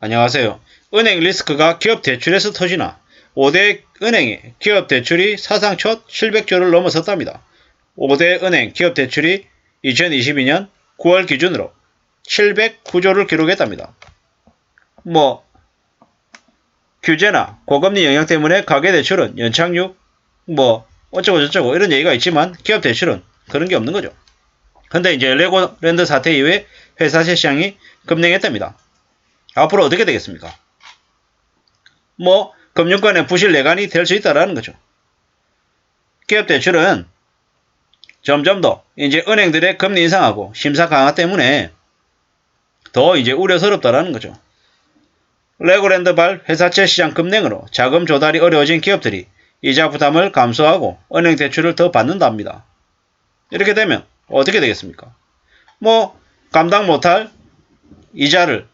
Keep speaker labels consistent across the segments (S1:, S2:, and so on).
S1: 안녕하세요. 은행 리스크가 기업 대출에서 터지나 5대 은행의 기업 대출이 사상 첫 700조를 넘어섰답니다. 5대 은행 기업 대출이 2022년 9월 기준으로 709조를 기록했답니다. 규제나 고금리 영향 때문에 가계대출은 연착륙, 어쩌고저쩌고 이런 얘기가 있지만 기업 대출은 그런 게 없는 거죠. 근데 이제 레고랜드 사태 이후에 회사채 시장이 급등했답니다. 앞으로 어떻게 되겠습니까? 금융권의 부실 내관이 될 수 있다라는 거죠. 기업 대출은 점점 더 이제 은행들의 금리 인상하고 심사 강화 때문에 더 이제 우려스럽다라는 거죠. 레고랜드발 회사채 시장 급등으로 자금 조달이 어려워진 기업들이 이자 부담을 감수하고 은행 대출을 더 받는답니다. 이렇게 되면 어떻게 되겠습니까? 감당 못할 이자를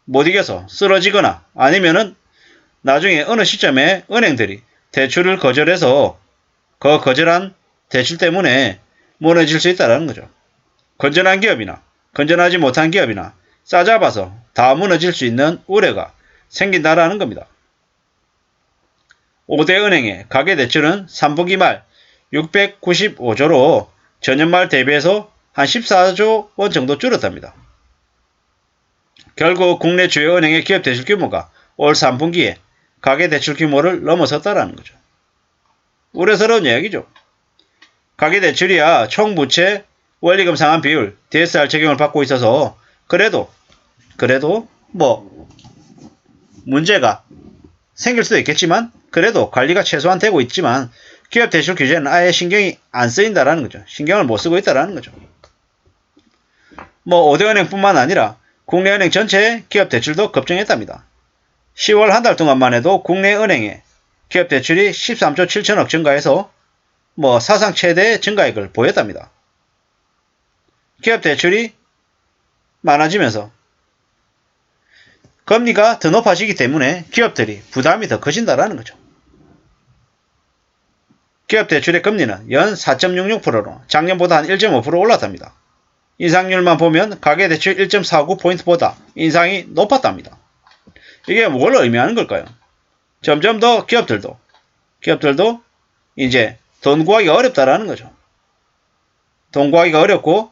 S1: 못 이겨서 쓰러지거나 아니면은 나중에 어느 시점에 은행들이 대출을 거절해서 그 거절한 대출 때문에 무너질 수 있다는 거죠. 건전한 기업이나 건전하지 못한 기업이나 싸잡아서 다 무너질 수 있는 우려가 생긴다라는 겁니다. 5대 은행의 가계대출은 3분기 말 695조로 전년 말 대비해서 한 14조 원 정도 줄었답니다. 결국 국내 주요 은행의 기업 대출 규모가 올 3분기에 가계대출 규모를 넘어섰다라는 거죠. 우려스러운 이야기죠. 가계대출이야 총부채 원리금 상환 비율 DSR 적용을 받고 있어서 그래도 문제가 생길 수도 있겠지만 그래도 관리가 최소한 되고 있지만 기업 대출 규제는 아예 신경이 안 쓰인다라는 거죠. 신경을 못 쓰고 있다라는 거죠. 5대 은행뿐만 아니라 국내 은행 전체의 기업 대출도 급증했답니다. 10월 한 달 동안만 해도 국내 은행의 기업 대출이 13조 7천억 증가해서 사상 최대의 증가액을 보였답니다. 기업 대출이 많아지면서 금리가 더 높아지기 때문에 기업들이 부담이 더 커진다라는 거죠. 기업 대출의 금리는 연 4.66%로 작년보다 한 1.5% 올랐답니다. 인상률만 보면 가계대출 1.49포인트보다 인상이 높았답니다. 이게 뭘 의미하는 걸까요? 점점 더 기업들도 이제 돈 구하기가 어렵다라는 거죠. 돈 구하기가 어렵고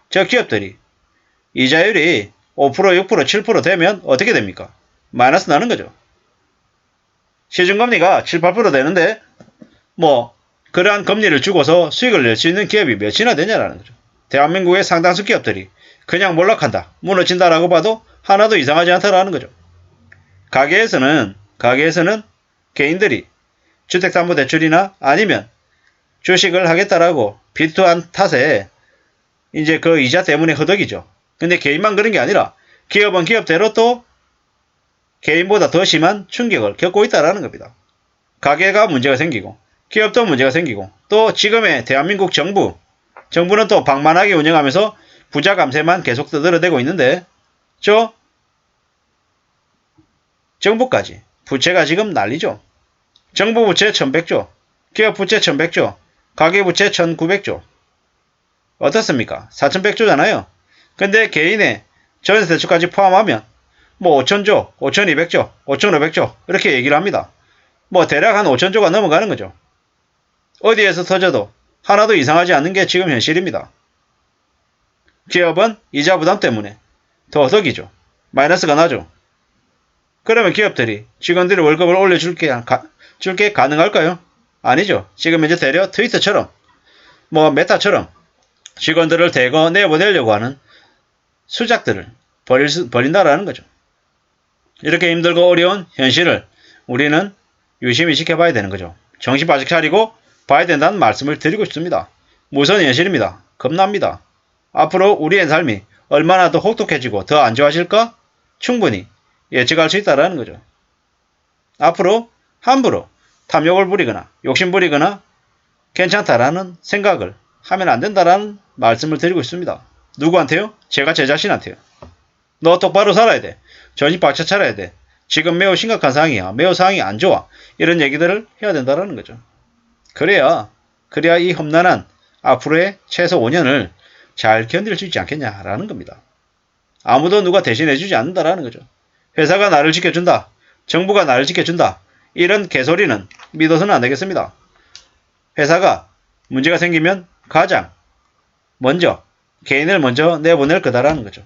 S1: 저 기업들이 이자율이 5%, 6%, 7% 되면 어떻게 됩니까? 마이너스 나는 거죠. 시중금리가 7, 8% 되는데 그러한 금리를 주고서 수익을 낼 수 있는 기업이 몇이나 되냐라는 거죠. 대한민국의 상당수 기업들이 그냥 몰락한다, 무너진다라고 봐도 하나도 이상하지 않다라는 거죠. 가게에서는 개인들이 주택담보대출이나 아니면 주식을 하겠다라고 비투한 탓에 이제 그 이자 때문에 허덕이죠. 근데 개인만 그런 게 아니라 기업은 기업대로 또 개인보다 더 심한 충격을 겪고 있다라는 겁니다. 가게가 문제가 생기고 기업도 문제가 생기고 또 지금의 대한민국 정부는 또 방만하게 운영하면서 부자 감세만 계속 떠들어대고 있는데 정부까지 부채가 지금 난리죠. 정부 부채 1100조, 기업 부채 1100조, 가계 부채 1900조. 어떻습니까? 4100조잖아요. 근데 개인의 전세대출까지 포함하면 5000조, 5200조, 5500조 이렇게 얘기를 합니다. 대략 한 5000조가 넘어가는 거죠. 어디에서 터져도 하나도 이상하지 않는 게 지금 현실입니다. 기업은 이자 부담 때문에 더 허덕이죠. 마이너스가 나죠. 그러면 기업들이 직원들의 월급을 올려줄게 가능할까요? 아니죠. 지금 현재 대려 트위터처럼 메타처럼 직원들을 대거 내보내려고 하는 수작들을 벌인다라는 거죠. 이렇게 힘들고 어려운 현실을 우리는 유심히 지켜봐야 되는 거죠. 정신 바짝 차리고 봐야 된다는 말씀을 드리고 싶습니다. 무서운 현실입니다. 겁납니다. 앞으로 우리의 삶이 얼마나 더 혹독해지고 더 안 좋아질까? 충분히 예측할 수 있다는 거죠. 앞으로 함부로 탐욕을 부리거나 욕심 부리거나 괜찮다라는 생각을 하면 안 된다라는 말씀을 드리고 있습니다. 누구한테요? 제가 제 자신한테요. 너 똑바로 살아야 돼. 정신 바짝 차려야 돼. 지금 매우 심각한 상황이야. 매우 상황이 안 좋아. 이런 얘기들을 해야 된다는 거죠. 그래야 이 험난한 앞으로의 최소 5년을 잘 견딜 수 있지 않겠냐라는 겁니다. 아무도 누가 대신해주지 않는다라는 거죠. 회사가 나를 지켜준다. 정부가 나를 지켜준다. 이런 개소리는 믿어서는 안 되겠습니다. 회사가 문제가 생기면 가장 먼저 개인을 먼저 내보낼 거다라는 거죠.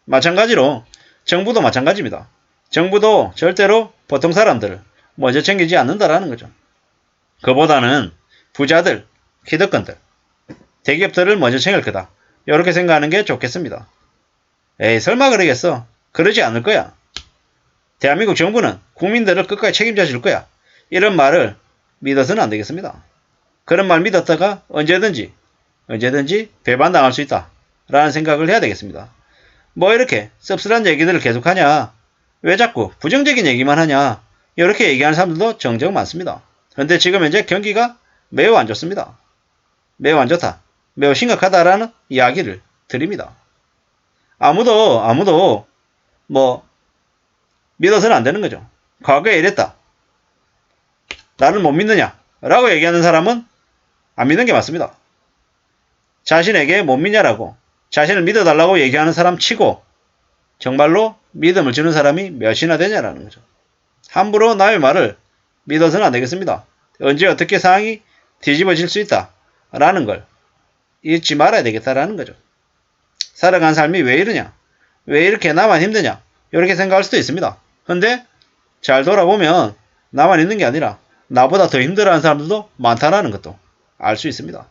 S1: 마찬가지로 정부도 마찬가지입니다. 정부도 절대로 보통 사람들을 먼저 챙기지 않는다라는 거죠. 그보다는 부자들, 기득권들, 대기업들을 먼저 챙길 거다. 이렇게 생각하는 게 좋겠습니다. 에이, 설마 그러겠어? 그러지 않을 거야. 대한민국 정부는 국민들을 끝까지 책임져 줄 거야. 이런 말을 믿어서는 안 되겠습니다. 그런 말 믿었다가 언제든지 배반당할 수 있다. 라는 생각을 해야 되겠습니다. 뭐 이렇게 씁쓸한 얘기들을 계속하냐? 왜 자꾸 부정적인 얘기만 하냐? 이렇게 얘기하는 사람들도 정정 많습니다. 그런데 지금 현재 경기가 매우 안 좋습니다. 매우 안 좋다. 매우 심각하다라는 이야기를 드립니다. 아무도 뭐 믿어서는 안 되는 거죠. 과거에 이랬다. 나를 못 믿느냐? 라고 얘기하는 사람은 안 믿는 게 맞습니다. 자신에게 못 믿냐라고 자신을 믿어달라고 얘기하는 사람 치고 정말로 믿음을 주는 사람이 몇이나 되냐라는 거죠. 함부로 남의 말을 믿어서는 안 되겠습니다. 언제 어떻게 상황이 뒤집어질 수 있다 라는 걸 잊지 말아야 되겠다라는 거죠. 살아간 삶이 왜 이러냐? 왜 이렇게 나만 힘드냐? 이렇게 생각할 수도 있습니다. 근데 잘 돌아보면 나만 있는 게 아니라 나보다 더 힘들어하는 사람들도 많다라는 것도 알 수 있습니다.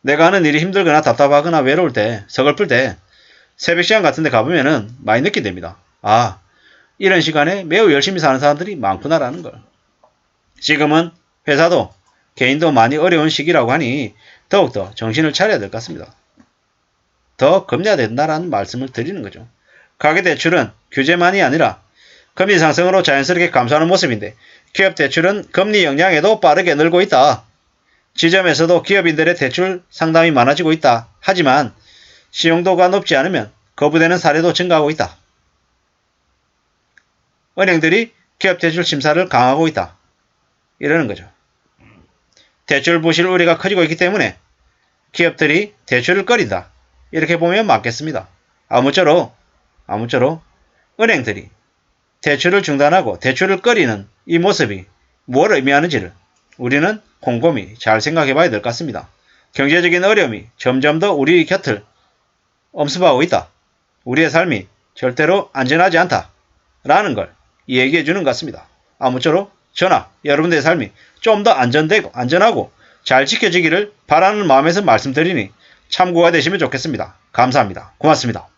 S1: 내가 하는 일이 힘들거나 답답하거나 외로울 때, 서글플 때 새벽 시간 같은 데 가보면은 많이 느끼게 됩니다. 아, 이런 시간에 매우 열심히 사는 사람들이 많구나라는 걸. 지금은 회사도 개인도 많이 어려운 시기라고 하니 더욱더 정신을 차려야 될 것 같습니다. 더 겁내야 된다라는 말씀을 드리는 거죠. 가계대출은 규제만이 아니라 금리 상승으로 자연스럽게 감소하는 모습인데 기업대출은 금리 영향에도 빠르게 늘고 있다. 지점에서도 기업인들의 대출 상담이 많아지고 있다. 하지만信用도가 높지 않으면 거부되는 사례도 증가하고 있다. 은행들이 기업대출 심사를 강화하고 있다. 이러는 거죠. 대출 부실 우려가 커지고 있기 때문에 기업들이 대출을 꺼린다. 이렇게 보면 맞겠습니다. 아무쪼록 은행들이 대출을 중단하고 대출을 꺼리는 이 모습이 무엇을 의미하는지를 우리는 곰곰이 잘 생각해 봐야 될 것 같습니다. 경제적인 어려움이 점점 더 우리 곁을 엄습하고 있다. 우리의 삶이 절대로 안전하지 않다. 라는 걸 얘기해 주는 것 같습니다. 아무쪼록 저나 여러분들의 삶이 좀 더 안전되고 안전하고 잘 지켜지기를 바라는 마음에서 말씀드리니 참고가 되시면 좋겠습니다. 감사합니다. 고맙습니다.